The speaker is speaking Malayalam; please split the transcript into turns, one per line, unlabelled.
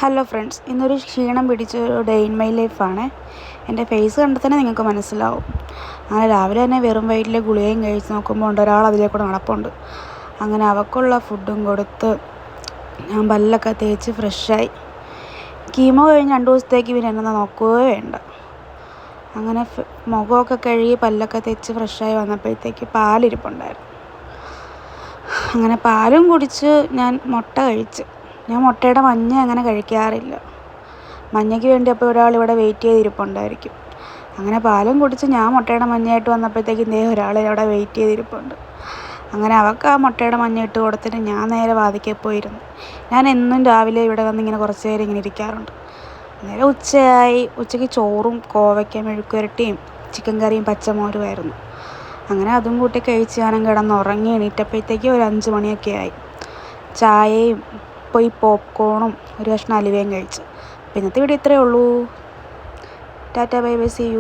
ഹലോ ഫ്രണ്ട്സ്, ഇന്നൊരു ക്ഷീണം പിടിച്ച ഒരു ഡേ ഇൻ മൈ ലൈഫാണ്. എൻ്റെ ഫേസ് കണ്ടാൽ തന്നെ നിങ്ങൾക്ക് മനസ്സിലാവും. അങ്ങനെ രാവിലെ തന്നെ വെറും വയറ്റിൽ ഗുളികയും കഴിച്ച് നോക്കുമ്പോൾ ഉണ്ട് ഒരാൾ അതിലേക്കൂടെ നടപ്പുണ്ട്. അങ്ങനെ അവൾക്കുള്ള ഫുഡും കൊടുത്ത് ഞാൻ പല്ലൊക്കെ തേച്ച് ഫ്രഷായി. കീമോ കഴിഞ്ഞ് 2 ദിവസത്തേക്ക് പിന്നെ എന്നെ നോക്കുകയേ വേണ്ട. അങ്ങനെ മുഖമൊക്കെ കഴുകി പല്ലൊക്കെ തേച്ച് ഫ്രഷായി വന്നപ്പോഴത്തേക്ക് പാലിരിപ്പുണ്ടായിരുന്നു. അങ്ങനെ പാലും കുടിച്ച് ഞാൻ മുട്ട കഴിച്ച്. ഞാൻ മുട്ടയുടെ മഞ്ഞ അങ്ങനെ കഴിക്കാറില്ല. മഞ്ഞയ്ക്ക് വേണ്ടി അപ്പോൾ ഒരാൾ ഇവിടെ വെയിറ്റ് ചെയ്തിരിപ്പുണ്ടായിരിക്കും. അങ്ങനെ പാലും കുടിച്ച് ഞാൻ മുട്ടയുടെ മഞ്ഞയായിട്ട് വന്നപ്പോഴത്തേക്കും ഒരാൾ അവിടെ വെയിറ്റ് ചെയ്തിരിപ്പുണ്ട്. അങ്ങനെ അവൾക്ക് ആ മുട്ടയുടെ മഞ്ഞ ഇട്ട് കൊടുത്തിട്ട് ഞാൻ നേരെ വാതിക്കൽ പോയിരുന്നു. ഞാൻ എന്നും രാവിലെ ഇവിടെ വന്നിങ്ങനെ കുറച്ച് നേരം ഇങ്ങനെ ഇരിക്കാറുണ്ട്. നേരെ ഉച്ചയായി. ഉച്ചയ്ക്ക് ചോറും കോവയ്ക്ക മെഴുക്കുവരട്ടിയും ചിക്കൻ കറിയും പച്ചമോരുമായിരുന്നു. അങ്ങനെ അതും കൂട്ടി കഴിച്ച് ഞാനും കിടന്നുറങ്ങി. എണീറ്റപ്പോഴത്തേക്ക് ഒരു 5 മണിയൊക്കെ ആയി. ചായയും പോയി പോപ്കോണും ഒരു കഷ്ണം അലുവയും കഴിച്ച്. അപ്പോൾ ഇന്നത്തെ വീഡിയോ ഇത്രയേ ഉള്ളൂ. ടാറ്റാ ബൈ ബൈ, സീ യു.